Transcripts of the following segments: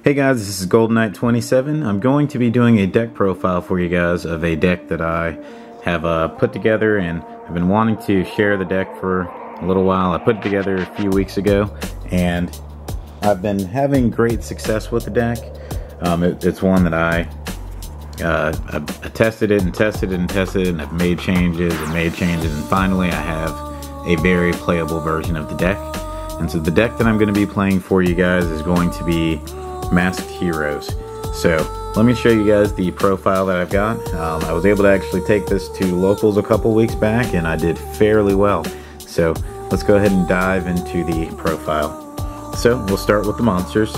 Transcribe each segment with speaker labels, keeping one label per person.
Speaker 1: Hey guys, this is Golden Knight 27. I'm going to be doing a deck profile for you guys of a deck that I have put together, and I've been wanting to share the deck for a little while. I put it together a few weeks ago, and I've been having great success with the deck. It's one that I tested it and tested it and tested it, and I've made changes and finally I have a very playable version of the deck. And so the deck that I'm going to be playing for you guys is going to be Masked Heroes. So let me show you guys the profile that I've got. I was able to actually take this to locals a couple weeks back, and I did fairly well. So let's go ahead and dive into the profile. So we'll start with the monsters.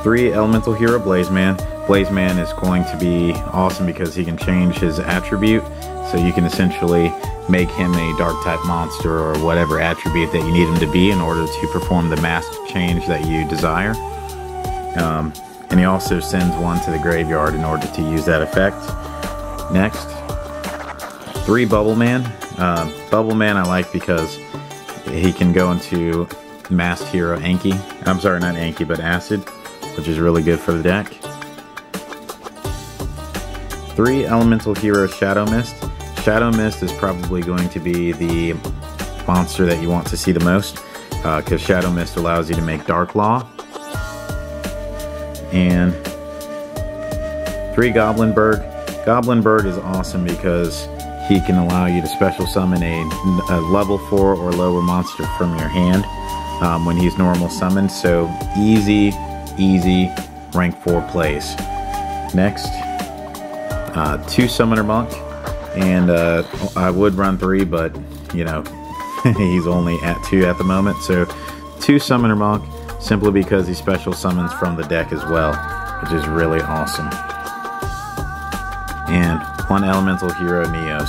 Speaker 1: 3 Elemental Hero Blazeman. Blazeman is going to be awesome because he can change his attribute, so you can essentially make him a dark type monster or whatever attribute that you need him to be in order to perform the mask change that you desire. And he also sends one to the graveyard in order to use that effect. Next, 3 Bubbleman. Bubbleman I like because he can go into Masked Hero Anki. I'm sorry, not Anki, but Acid, which is really good for the deck. 3 Elemental Hero Shadow Mist. Shadow Mist is probably going to be the monster that you want to see the most, because Shadow Mist allows you to make Dark Law. And 3 Goblin Bird. Goblin Bird is awesome because he can allow you to special summon a level 4 or lower monster from your hand when he's normal summoned. So easy rank 4 plays. Next, 2 Summoner Monk. And I would run 3, but you know, he's only at 2 at the moment. So 2 Summoner Monk, simply because he special summons from the deck as well, which is really awesome. And 1 Elemental Hero Neos.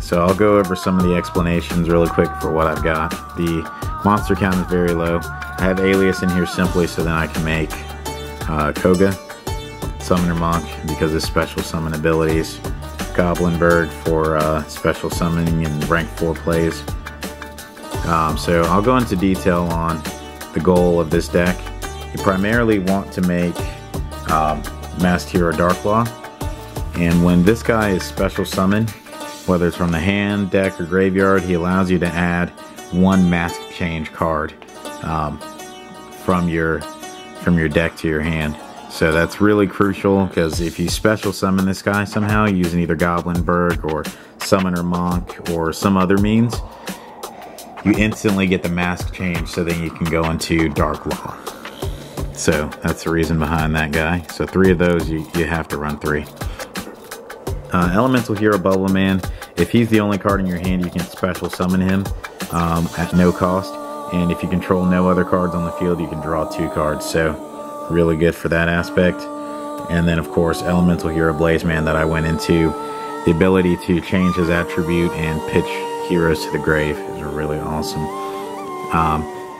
Speaker 1: So I'll go over some of the explanations really quick for what I've got. The monster count is very low. I have Alias in here simply so then I can make Koga, Summoner Monk, because of special summon abilities. Goblin Bird for special summoning and rank 4 plays. So I'll go into detail on the goal of this deck. You primarily want to make Masked Hero Darklaw, and when this guy is special summoned, whether it's from the hand, deck, or graveyard, he allows you to add 1 mask change card from your deck to your hand. So that's really crucial, because if you special summon this guy somehow using either Goblin Bird or Summoner Monk or some other means, you instantly get the mask change, so then you can go into Dark Law. So that's the reason behind that guy. So 3 of those, you have to run 3. Elemental Hero Bubbleman. If he's the only card in your hand, you can special summon him at no cost. And if you control no other cards on the field, you can draw 2 cards. So really good for that aspect. And then of course Elemental Hero Blazeman that I went into. The ability to change his attribute and pitch heroes to the grave is really awesome.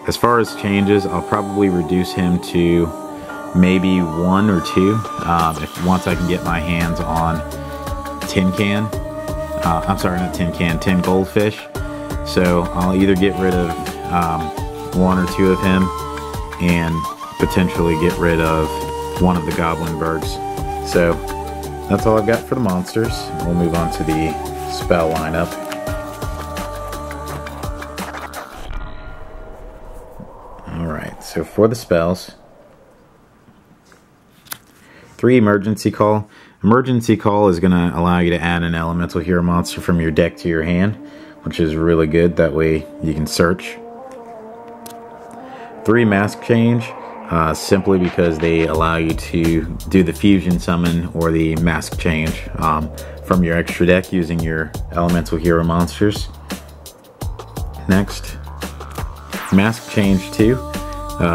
Speaker 1: As far as changes, I'll probably reduce him to maybe 1 or 2 once I can get my hands on Tin Can. I'm sorry, not Tin Can, Tin Goldfish. So I'll either get rid of 1 or 2 of him and potentially get rid of 1 of the Goblin Birds. So that's all I've got for the monsters. We'll move on to the spell lineup. Alright, so for the spells, 3 Emergency Call. Emergency Call is going to allow you to add an Elemental Hero monster from your deck to your hand, which is really good. That way you can search. 3 Mask Change. Simply because they allow you to do the fusion summon or the mask change from your extra deck using your Elemental Hero monsters. Next, Mask Change 2.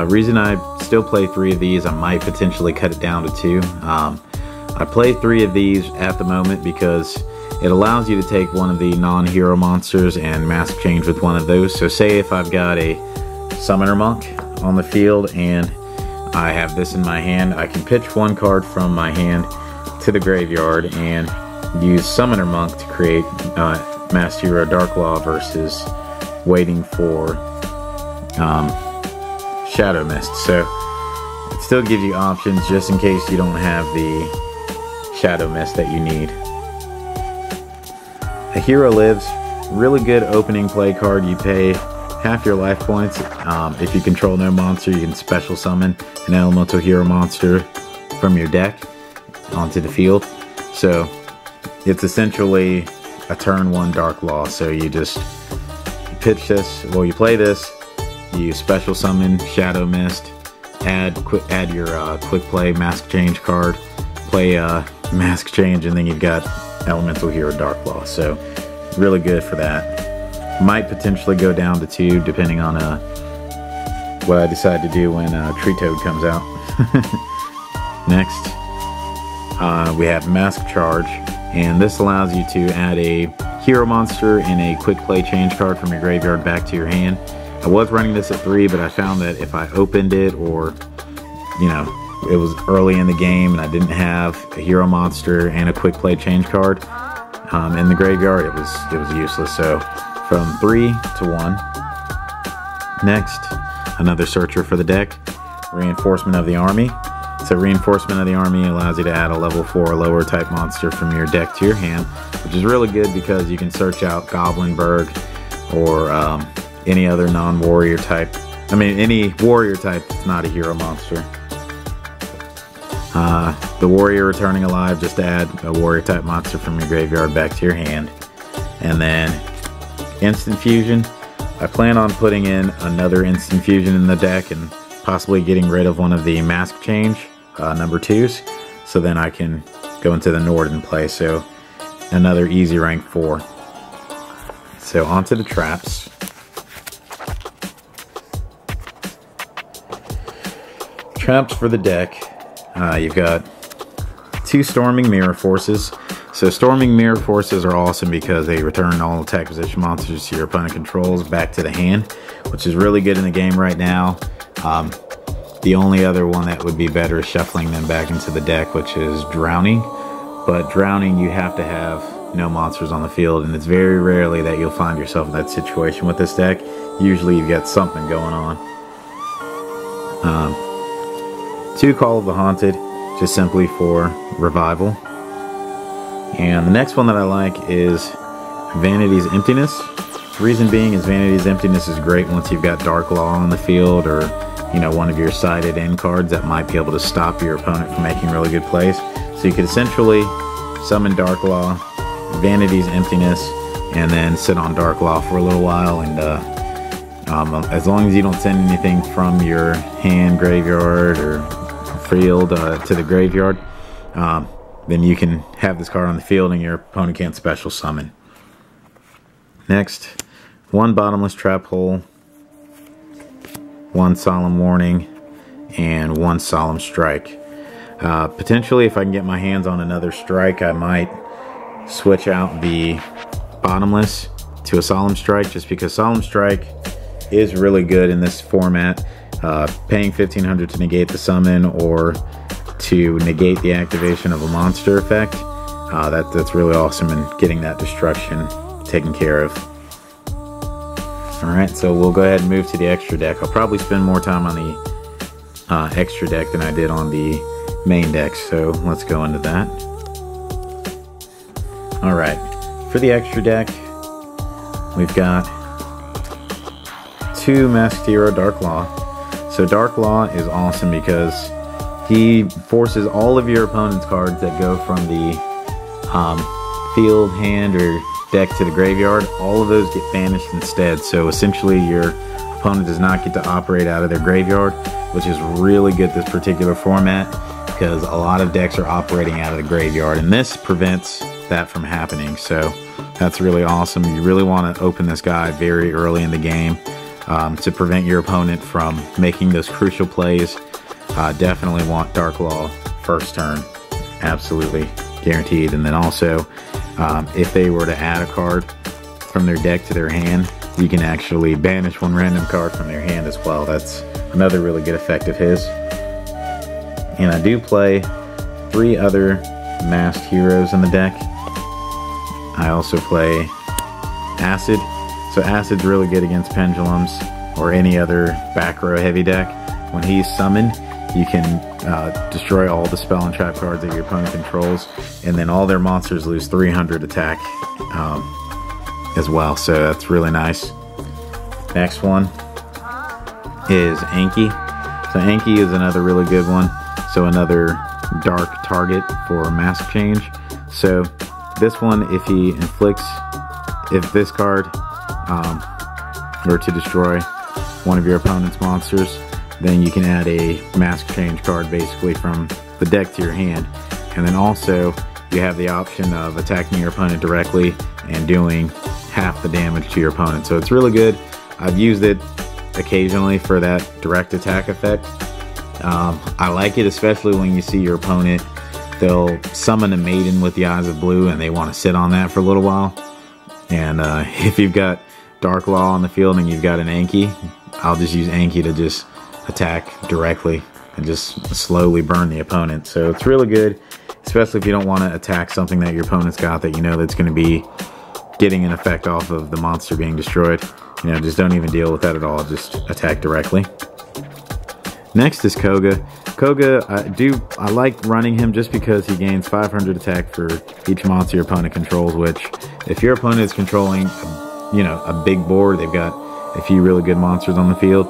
Speaker 1: Reason I still play 3 of these, I might potentially cut it down to 2. I play 3 of these at the moment because it allows you to take 1 of the non-hero monsters and mask change with 1 of those. So say if I've got a Summoner Monk on the field and I have this in my hand, I can pitch 1 card from my hand to the graveyard and use Summoner Monk to create Masked Hero Darklaw versus waiting for Shadow Mist. So it still gives you options just in case you don't have the Shadow Mist that you need. A Hero Lives, really good opening play card. You pay half your life points. If you control no monster, you can special summon an elemental hero monster from your deck onto the field. So it's essentially a turn 1 Dark Law. So you pitch this, well, you play this, you special summon Shadow Mist, add your quick play Mask Change card, play Mask Change, and then you've got elemental hero Dark Law. So really good for that. Might potentially go down to 2 depending on what I decide to do when Tree Toad comes out. Next, we have Mask Charge, and this allows you to add a hero monster and a quick play change card from your graveyard back to your hand. I was running this at 3, but I found that if I opened it, or it was early in the game and I didn't have a hero monster and a quick play change card in the graveyard, it was useless. So from 3 to 1. Next, another searcher for the deck, Reinforcement of the Army. So Reinforcement of the Army allows you to add a level 4 or lower type monster from your deck to your hand, which is really good because you can search out Goblinberg or any other non-warrior type. I mean, any warrior type that's not a hero monster. The Warrior Returning Alive, just add a warrior type monster from your graveyard back to your hand. And then Instant Fusion. I plan on putting in another Instant Fusion in the deck and possibly getting rid of one of the Mask Change number 2s, so then I can go into the Nord and play. So another easy rank 4. So onto the traps. Traps for the deck. You've got 2 Storming Mirror Forces. So Storming Mirror Forces are awesome because they return all attack position monsters to your opponent controls back to the hand, which is really good in the game right now. The only other one that would be better is shuffling them back into the deck, which is Drowning. But Drowning, you have to have no monsters on the field, and it's very rarely that you'll find yourself in that situation with this deck. Usually you've got something going on. 2 Call of the Haunted, just simply for revival. And the next one that I like is Vanity's Emptiness. Reason being is Vanity's Emptiness is great once you've got Dark Law on the field, or one of your sided end cards that might be able to stop your opponent from making really good plays. So you could essentially summon Dark Law, Vanity's Emptiness, and then sit on Dark Law for a little while, and as long as you don't send anything from your hand, graveyard, or field to the graveyard, then you can have this card on the field and your opponent can't special summon. Next, 1 Bottomless Trap Hole, 1 Solemn Warning, and 1 Solemn Strike. Potentially, if I can get my hands on another strike, I might switch out the Bottomless to a Solemn Strike, just because Solemn Strike is really good in this format. Paying 1,500 to negate the summon or to negate the activation of a monster effect. That's really awesome in getting that destruction taken care of. Alright, so we'll go ahead and move to the extra deck. I'll probably spend more time on the extra deck than I did on the main deck, so let's go into that. Alright, for the extra deck, we've got 2 Masked Hero Dark Law. So Dark Law is awesome because he forces all of your opponent's cards that go from the field, hand, or deck to the graveyard. All of those get banished instead. So essentially your opponent does not get to operate out of their graveyard, which is really good this particular format because a lot of decks are operating out of the graveyard, and this prevents that from happening. So that's really awesome. You really want to open this guy very early in the game to prevent your opponent from making those crucial plays. Definitely want Dark Law first turn, absolutely guaranteed. And then also, if they were to add a card from their deck to their hand, you can actually banish 1 random card from their hand as well. That's another really good effect of his. And I do play 3 other masked heroes in the deck. I also play Acid. So Acid's really good against Pendulums or any other back row heavy deck. when he's summoned, you can destroy all the spell and trap cards that your opponent controls, and then all their monsters lose 300 attack as well, so that's really nice. Next one is Anki. So Anki is another really good one, so another dark target for mask change. So this one, if he inflicts, if this card were to destroy one of your opponent's monsters, then you can add a mask change card basically from the deck to your hand. And then also you have the option of attacking your opponent directly and doing half the damage to your opponent. So it's really good. I've used it occasionally for that direct attack effect. I like it especially when you see your opponent, they'll summon a maiden with the eyes of blue and they want to sit on that for a little while. And if you've got Dark Law on the field and you've got an Anki, I'll just use Anki to just attack directly and just slowly burn the opponent. So it's really good, especially if you don't want to attack something that your opponent's got that you know that's going to be getting an effect off of the monster being destroyed. You know, just don't even deal with that at all, just attack directly. Next is Koga. Koga, I like running him just because he gains 500 attack for each monster your opponent controls, which if your opponent is controlling, you know, a big board, they've got a few really good monsters on the field,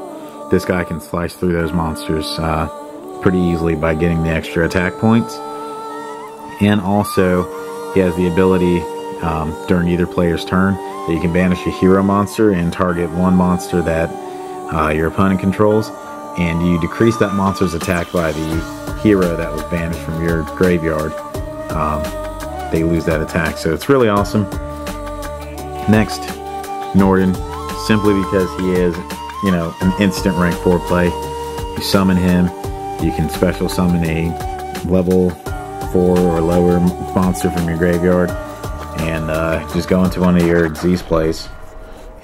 Speaker 1: this guy can slice through those monsters pretty easily by getting the extra attack points. And also, he has the ability during either player's turn that you can banish a hero monster and target one monster that your opponent controls, and you decrease that monster's attack by the hero that was banished from your graveyard. They lose that attack, so it's really awesome. Next, Norden, simply because he is, you know, an instant rank 4 play. You summon him, you can special summon a level 4 or lower monster from your graveyard and just go into one of your Xyz plays.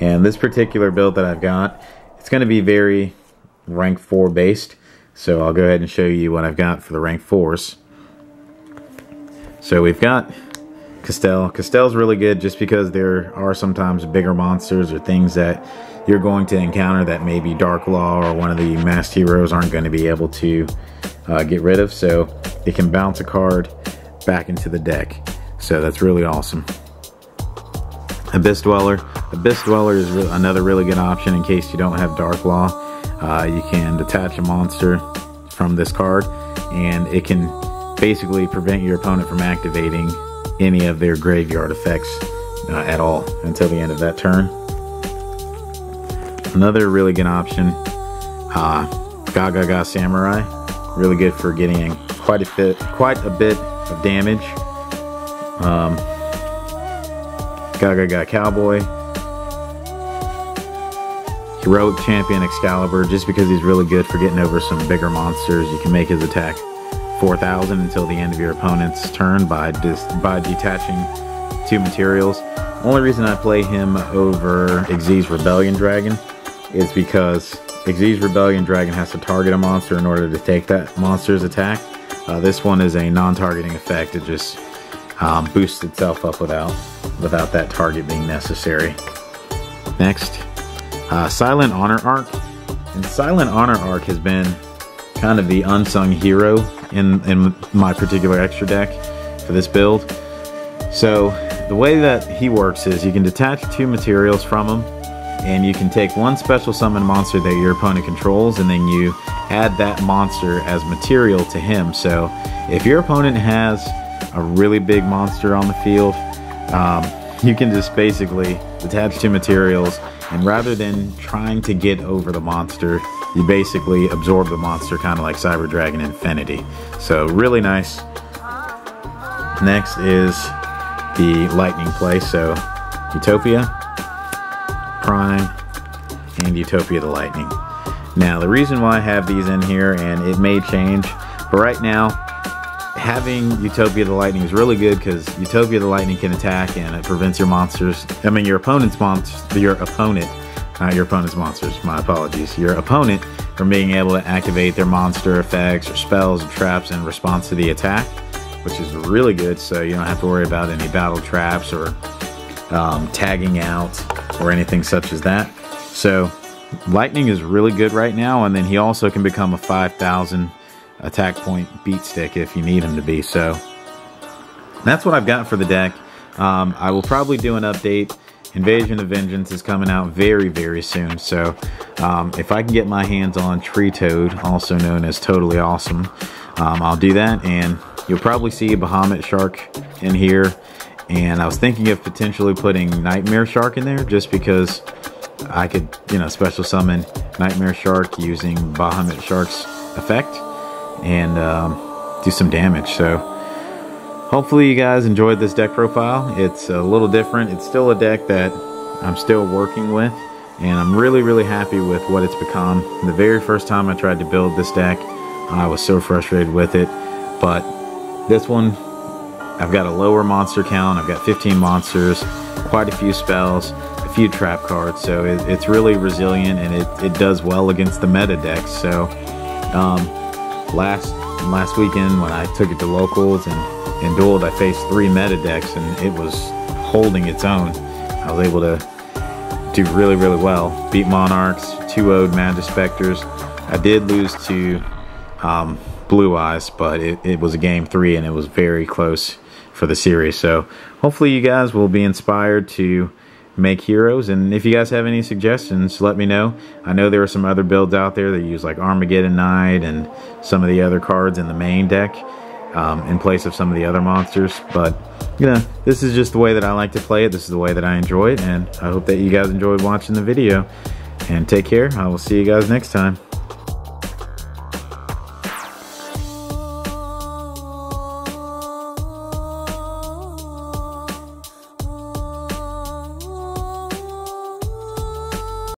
Speaker 1: And this particular build that I've got, it's going to be very rank 4 based, so I'll go ahead and show you what I've got for the rank 4s. So we've got Castell. Castell's really good just because there are sometimes bigger monsters or things that you're going to encounter that maybe Dark Law or one of the masked heroes aren't going to be able to get rid of, so it can bounce a card back into the deck. So that's really awesome. Abyss Dweller. Abyss Dweller is another really good option in case you don't have Dark Law. You can detach a monster from this card and it can basically prevent your opponent from activating any of their graveyard effects at all until the end of that turn. Another really good option, Gagaga Samurai, really good for getting quite a bit of damage. Gagaga Cowboy, Heroic Champion Excalibur, just because he's really good for getting over some bigger monsters. You can make his attack 4,000 until the end of your opponent's turn by detaching 2 materials. Only reason I play him over Xyz Rebellion Dragon is because Xyz Rebellion Dragon has to target a monster in order to take that monster's attack. This one is a non-targeting effect. It just boosts itself up without that target being necessary. Next, Silent Honor Arc. And Silent Honor Arc has been kind of the unsung hero in my particular extra deck for this build. So the way that he works is you can detach 2 materials from him, and you can take one special summon monster that your opponent controls, and then you add that monster as material to him. So if your opponent has a really big monster on the field, you can just basically detach 2 materials, and rather than trying to get over the monster, you basically absorb the monster, kind of like Cyber Dragon Infinity. So really nice. Next is the lightning play, so Utopia, Prime, and Utopia the Lightning. Now the reason why I have these in here, and it may change, but right now having Utopia the Lightning is really good because Utopia the Lightning can attack and it prevents your monsters, your opponent's monsters, your opponent's monsters, my apologies, your opponent from being able to activate their monster effects or spells or traps in response to the attack, which is really good, so you don't have to worry about any battle traps or tagging out or anything such as that. So Lightning is really good right now, and then he also can become a 5,000 attack point beat stick if you need him to be. So that's what I've got for the deck. I will probably do an update. Invasion of Vengeance is coming out very, very soon. So if I can get my hands on Tree Toad, also known as Totally Awesome, I'll do that. And you'll probably see a Bahamut Shark in here. And I was thinking of potentially putting Nightmare Shark in there just because I could, you know, special summon Nightmare Shark using Bahamut Shark's effect and do some damage. So hopefully you guys enjoyed this deck profile. It's a little different. It's still a deck that I'm still working with, and I'm really, really happy with what it's become. The very first time I tried to build this deck, I was so frustrated with it, but this one, I've got a lower monster count. I've got 15 monsters, quite a few spells, a few trap cards, so it's really resilient, and it does well against the meta decks. So last weekend when I took it to locals and dueled, I faced 3 meta decks, and it was holding its own. I was able to do really, really well. Beat Monarchs, 2-0'd Magispectors. I did lose to Blue Eyes, but it was a game 3, and it was very close for the series. So hopefully you guys will be inspired to make heroes, and if you guys have any suggestions, let me know. I know there are some other builds out there that use like Armageddon Knight and some of the other cards in the main deck in place of some of the other monsters, but you know, this is just the way that I like to play it. This is the way that I enjoy it, and I hope that you guys enjoyed watching the video. And take care. I will see you guys next time.